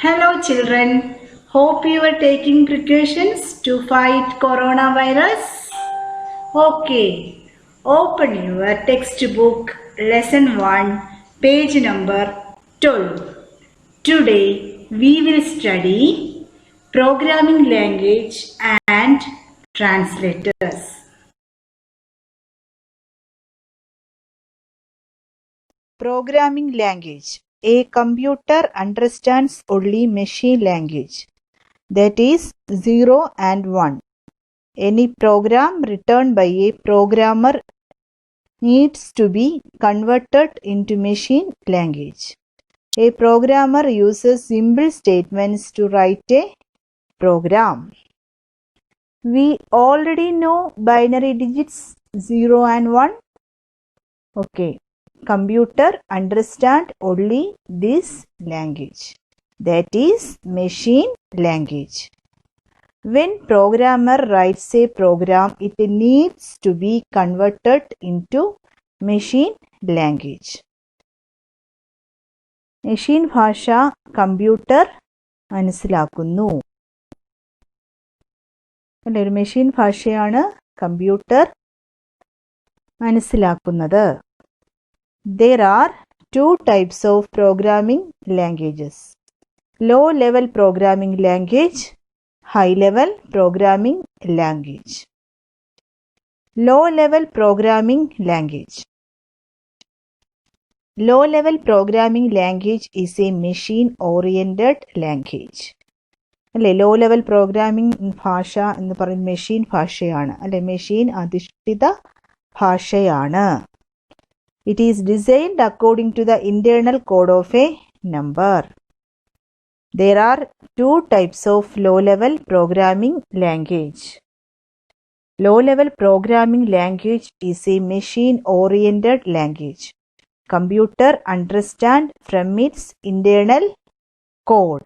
Hello children, hope you are taking precautions to fight coronavirus. Okay, open your textbook lesson 1 page number 12. Today we will study programming language and translators. Programming language. A computer understands only machine language, that is 0 and 1. Any program written by a programmer needs to be converted into machine language. A programmer uses simple statements to write a program. We already know binary digits 0 and 1. Okay. Computer understand only this language, that is machine language. When programmer writes a program, it needs to be converted into machine language. Machine ഭാഷ computer മനസ്സിലാക്കുന്നു. അല്ലേ, ഒരു machine ഭാഷയാണ് computer മനസ്സിലാക്കുന്നത്. There are two types of programming languages: low-level programming language, high-level programming language. Low-level programming language. Low-level programming language is a machine-oriented language. അല്ലേ, low level programming ഭാഷ എന്ന് പറയുന്നത് മെഷീൻ ഭാഷയാണ്. അല്ലെ, മെഷീൻ അധിഷ്ഠിത ഭാഷയാണ്. It is designed according to the internal code of a number. There are two types of low-level programming language. Low-level programming language is a machine-oriented language. Computer understand from its internal code.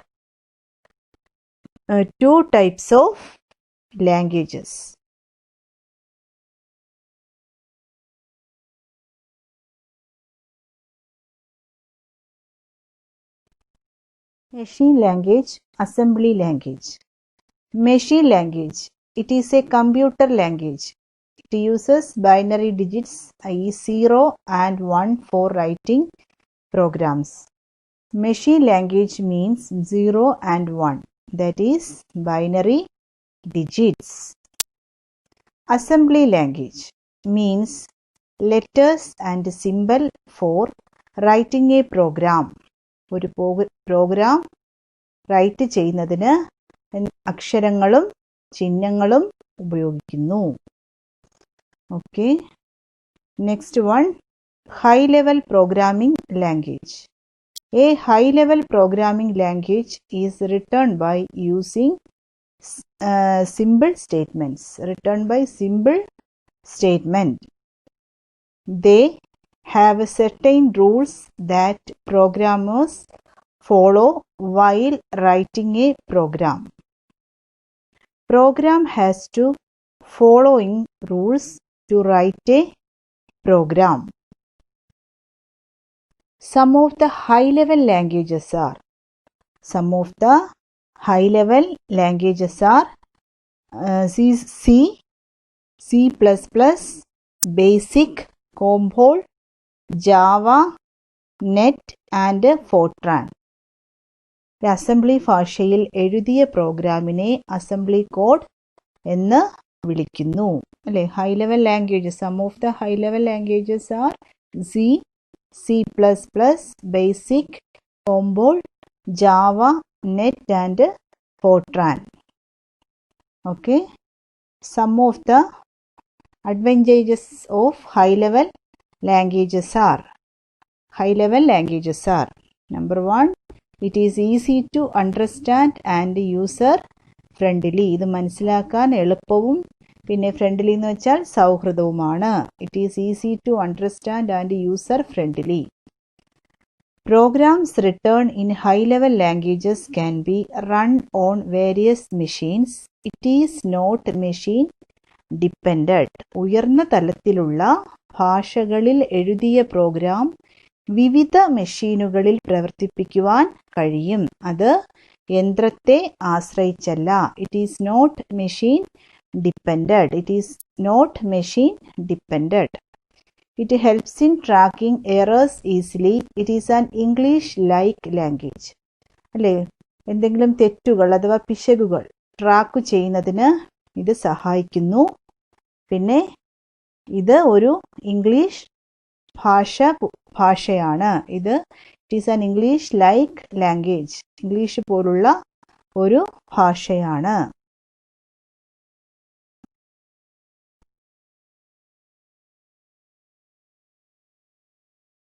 Two types of languages. Machine language, assembly language. Machine language. It is a computer language. It uses binary digits, i.e. 0 and 1 for writing programs. Machine language means 0 and 1, that is binary digits. Assembly language means letters and symbol for writing a program. ഒരു program write ചെയ്യുന്നതിന് അക്ഷരങ്ങളും ചിഹ്നങ്ങളും ഉപയോഗിക്കുന്നു. Okay, next one, high level programming language. A high level programming language is written by using simple statements. Written by simple statement. They have certain rules that programmers follow while writing a program. Program has to following rules to write a program. Some of the high-level languages are C++, Basic, Compound, Java, Net and Fortran. Assembly ഭാഷയിൽ എഴുതിയ പ്രോഗ്രാമിനെ assembly code എന്ന് വിളിക്കുന്നു. അല്ലെ, high level languages. Some of the high level languages are C++, Basic, Compound, Java, Net and Fortran. Okay. Some of the advantages of high level languages are. Number 1, it is easy to understand and user friendly. ഇത് മനസ്സിലാക്കാൻ എളുപ്പവും പിന്നെ friendly എന്ന് വെച്ചാൽ സൗഹൃദവുമാണ്. It is easy to understand and user friendly. Programs written in high-level languages can be run on various machines. It is not machine dependent. ഉയർന്ന തലത്തിലുള്ള ഭാഷകളിൽ എഴുതിയ പ്രോഗ്രാം വിവിധ മെഷീനുകളിൽ പ്രവർത്തിപ്പിക്കുവാൻ കഴിയും. അത് യന്ത്രത്തെ ആശ്രയിച്ചല്ല. It is not machine depended. It is not machine depended. It helps in tracking errors easily. It is an English like language. അല്ലേ, എന്തെങ്കിലും തെറ്റുകൾ അഥവാ പിശകുകൾ ട്രാക്ക് ചെയ്യുന്നതിന് ഇത് സഹായിക്കുന്നു. പിന്നെ ഇത് ഒരു ഇംഗ്ലീഷ് ഭാഷയാണ്. It is an English like language. English പോലുള്ള ഒരു ഭാഷയാണ്.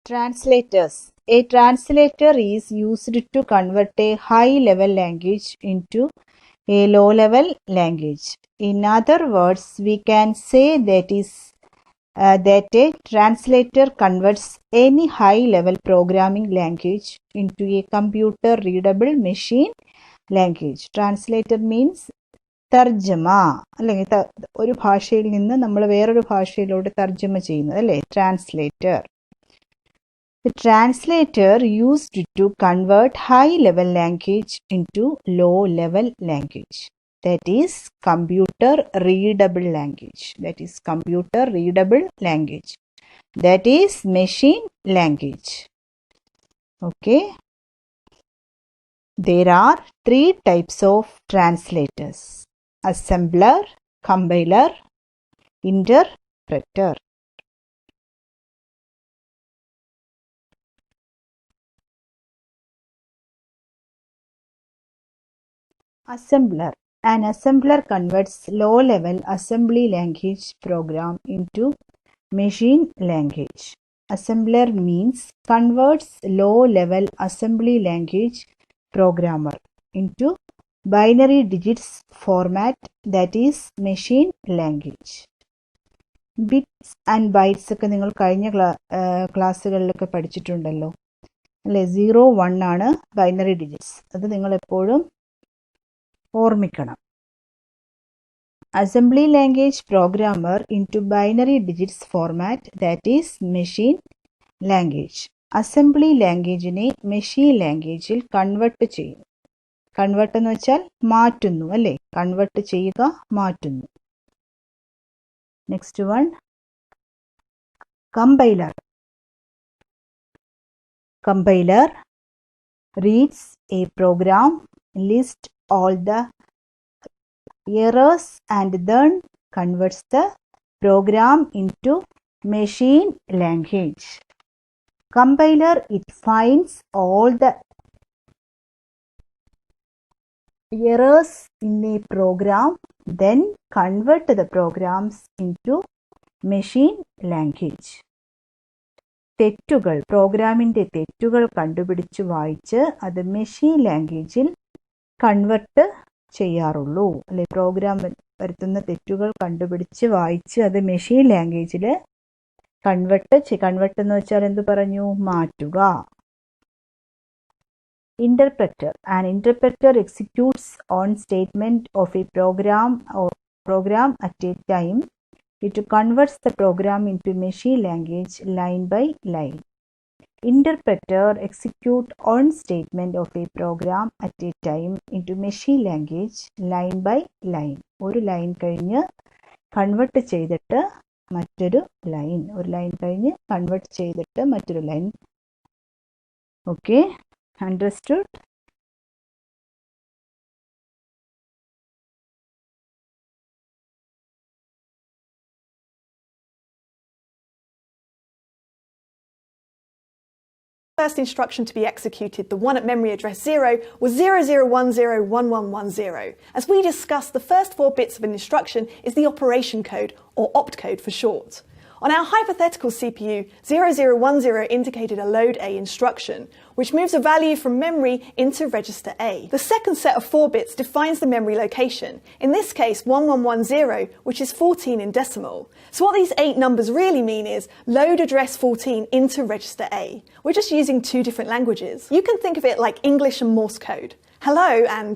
Translators. A translator is used to convert a high-level language into a low-level language. In other words, we can say that a translator converts any high-level programming language into a computer-readable machine language. Translator means തർജ്ജമ, അല്ലെങ്കിൽ ഒരു ഭാഷയിൽ നിന്ന് നമ്മൾ വേറൊരു ഭാഷയിലോട്ട് തർജ്ജമ ചെയ്യുന്നത്, അല്ലേ, translator. The translator used to convert high-level language into low-level language. That is computer-readable language. That is computer-readable language. That is machine language. Okay. There are 3 types of translators: assembler, compiler, interpreter. Assembler. An assembler converts low-level assembly language program into machine language. Assembler means converts low-level assembly language programmer into binary digits format, that is machine language. Bits and bytes ഒക്കെ നിങ്ങൾ കഴിഞ്ഞ ക്ലാസ്സുകളിലൊക്കെ പഠിച്ചിട്ടുണ്ടല്ലോ, അല്ലേ. 0, 1 ആണ് binary digits. അത് നിങ്ങൾ എപ്പോഴും ഓർമ്മിക്കണം. Assembly language programmer into binary digits format, that is machine language. അസംബ്ലി ലാംഗ്വേജിനെ മെഷീൻ ലാംഗ്വേജിൽ കൺവേർട്ട് ചെയ്യും. കൺവേർട്ട് എന്ന് വെച്ചാൽ മാറ്റുന്നു, അല്ലേ. കൺവേർട്ട് ചെയ്യുക, മാറ്റുന്നു. Next one, compiler. Compiler reads a program, lists all the errors and then converts the program into machine language. Compiler, it finds all the errors in a program, then convert the programs into machine language. തെറ്റുകൾ, പ്രോഗ്രാമിൻ്റെ തെറ്റുകൾ കണ്ടുപിടിച്ച് വായിച്ച് അത് machine ലാംഗ്വേജിൽ convert ചെയ്യാറുള്ളൂ, അല്ലെ. Programme വരുത്തുന്ന തെറ്റുകൾ കണ്ടുപിടിച്ച് വായിച്ച് അത് മെഷീൻ ലാംഗ്വേജിൽ കൺവെർട്ട് എന്ന് വെച്ചാൽ എന്ത് പറഞ്ഞു? മാറ്റുക. Interpreter. An interpreter executes on statement of a program at a time. It converts the program into machine language line by line. Interpreter execute on statement of a program at a time into machine language line by line. ഒരു line കഴിഞ്ഞ് convert ചെയ്തിട്ട് മറ്റൊരു line, ഒരു line കഴിഞ്ഞ് convert ചെയ്തിട്ട് മറ്റൊരു line. Okay, understood? First instruction to be executed, the one at memory address 0, was 00101110. As we discussed, the first 4 bits of an instruction is the operation code, or optcode for short. On our hypothetical CPU, 0010 indicated a load A instruction, which moves a value from memory into register A. The second set of 4 bits defines the memory location, in this case 1110, which is 14 in decimal. So what these 8 numbers really mean is load address 14 into register A. We're just using 2 different languages. You can think of it like English and Morse code. Hello and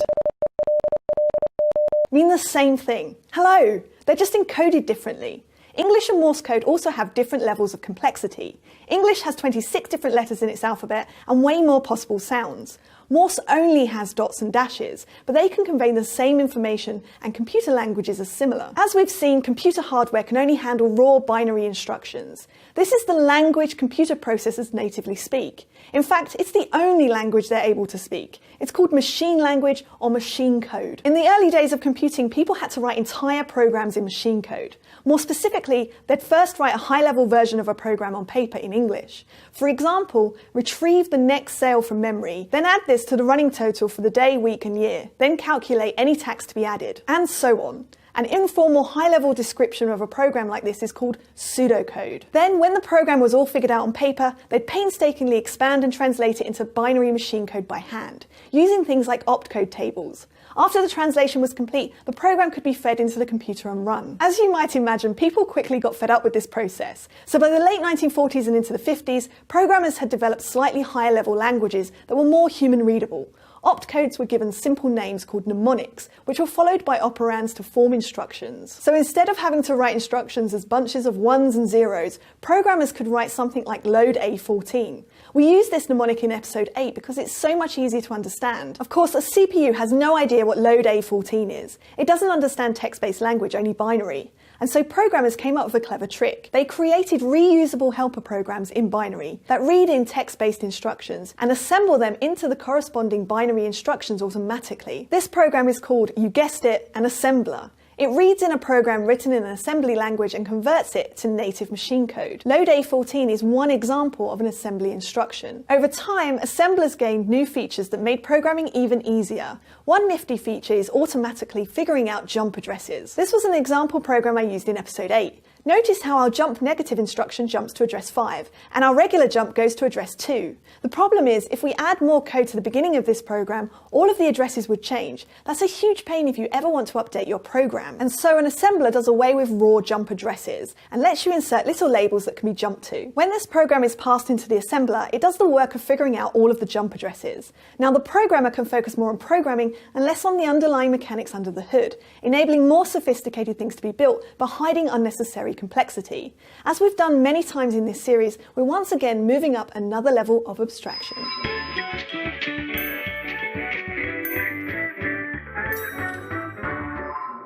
mean the same thing. Hello. They're just encoded differently. English and Morse code also have different levels of complexity. English has 26 different letters in its alphabet and way more possible sounds. Morse only has dots and dashes, but they can convey the same information, and computer languages are similar. As we've seen, computer hardware can only handle raw binary instructions. This is the language computer processors natively speak. In fact, it's the only language they're able to speak. It's called machine language or machine code. In the early days of computing, people had to write entire programs in machine code. More specifically, they'd first write a high-level version of a program on paper in English. For example, retrieve the next sale from memory, then add this to the running total for the day, week and year, then calculate any tax to be added, and so on. An informal high-level description of a program like this is called pseudocode. Then, when the program was all figured out on paper, they'd painstakingly expand and translate it into binary machine code by hand, using things like opcode tables. After the translation was complete, the program could be fed into the computer and run. As you might imagine, people quickly got fed up with this process. So by the late 1940s and into the 50s, programmers had developed slightly higher level languages that were more human readable. Opcodes were given simple names called mnemonics, which were followed by operands to form instructions. So instead of having to write instructions as bunches of ones and zeros, programmers could write something like load A14. We used this mnemonic in episode 8 because it's so much easier to understand. Of course, a CPU has no idea what load A14 is. It doesn't understand text-based language, only binary. And so programmers came up with a clever trick. They created reusable helper programs in binary that read in text-based instructions and assemble them into the corresponding binary instructions automatically. This program is called, you guessed it, an assembler. It reads in a program written in an assembly language and converts it to native machine code. Load A14 is one example of an assembly instruction. Over time, assemblers gained new features that made programming even easier. One nifty feature is automatically figuring out jump addresses. This was an example program I used in episode 8. Notice how our jump negative instruction jumps to address 5, and our regular jump goes to address 2. The problem is, if we add more code to the beginning of this program, all of the addresses would change. That's a huge pain if you ever want to update your program. And so an assembler does away with raw jump addresses, and lets you insert little labels that can be jumped to. When this program is passed into the assembler, it does the work of figuring out all of the jump addresses. Now the programmer can focus more on programming and less on the underlying mechanics under the hood, enabling more sophisticated things to be built, but hiding unnecessary complexity. As we've done many times in this series, we're once again moving up another level of abstraction.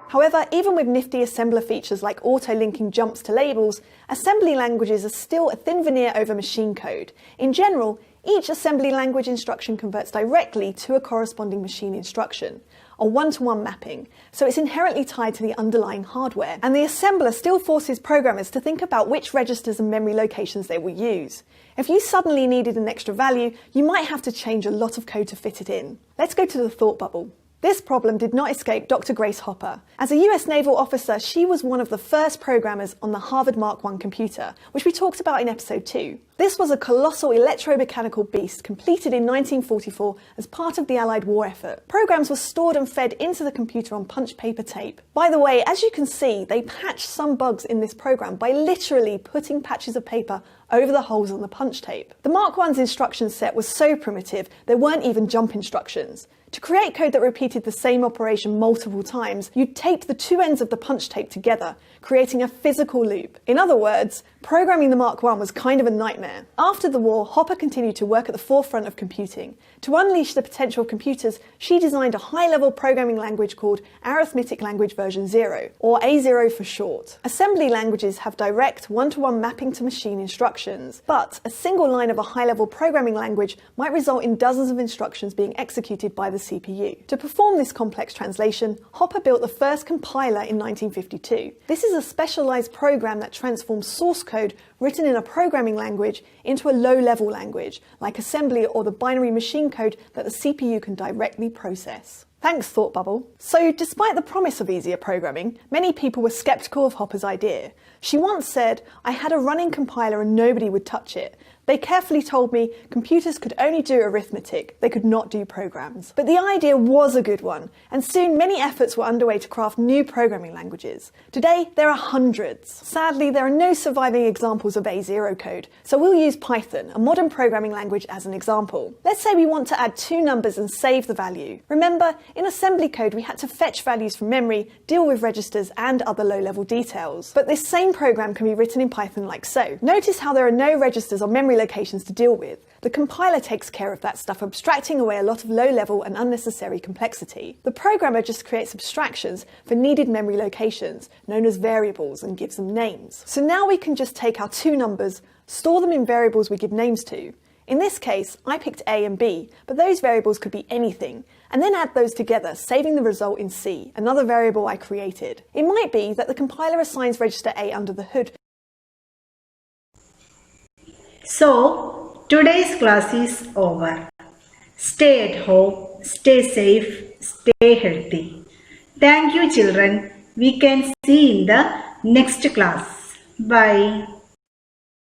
However, even with nifty assembler features like auto-linking jumps to labels, assembly languages are still a thin veneer over machine code. In general, each assembly language instruction converts directly to a corresponding machine instruction, a one-to-one mapping, so it's inherently tied to the underlying hardware. And the assembler still forces programmers to think about which registers and memory locations they will use. If you suddenly needed an extra value, you might have to change a lot of code to fit it in. Let's go to the thought bubble. This problem did not escape Dr. Grace Hopper. As a US naval officer, she was one of the first programmers on the Harvard Mark I computer, which we talked about in episode 2. This was a colossal electromechanical beast completed in 1944 as part of the Allied war effort. Programs were stored and fed into the computer on punch paper tape. By the way, as you can see, they patched some bugs in this program by literally putting patches of paper over the holes on the punch tape. The Mark I's instruction set was so primitive, there weren't even jump instructions. To create code that repeated the same operation multiple times, you'd tape the two ends of the punch tape together, creating a physical loop. In other words, programming the Mark I was kind of a nightmare. After the war, Hopper continued to work at the forefront of computing. To unleash the potential of computers, she designed a high-level programming language called Arithmetic Language Version 0, or A0 for short. Assembly languages have direct one-to-one mapping to machine instructions, but a single line of a high-level programming language might result in dozens of instructions being executed by the CPU. To perform this complex translation, Hopper built the first compiler in 1952. This is a specialized program that transforms source code written in a programming language into a low-level language, like assembly or the binary machine code that the CPU can directly process. Thanks, Thought Bubble. So, despite the promise of easier programming, many people were skeptical of Hopper's idea. She once said, "I had a running compiler and nobody would touch it. They carefully told me computers could only do arithmetic, they could not do programs." But the idea was a good one, and soon many efforts were underway to craft new programming languages. Today, there are hundreds. Sadly, there are no surviving examples of A0 code, so we'll use Python, a modern programming language, as an example. Let's say we want to add two numbers and save the value. Remember, in assembly code, we had to fetch values from memory, deal with registers and other low-level details. But this same same program can be written in Python like so. Notice how there are no registers or memory locations to deal with. The compiler takes care of that stuff, abstracting away a lot of low-level and unnecessary complexity. The programmer just creates abstractions for needed memory locations, known as variables, and gives them names. So now we can just take our two numbers, store them in variables we give names to. In this case, I picked A and B, but those variables could be anything, and then add those together, saving the result in C, another variable I created. It might be that the compiler assigns register A under the hood. So, today's class is over. Stay at home, stay safe, stay healthy. Thank you, children. We can see in the next class. Bye.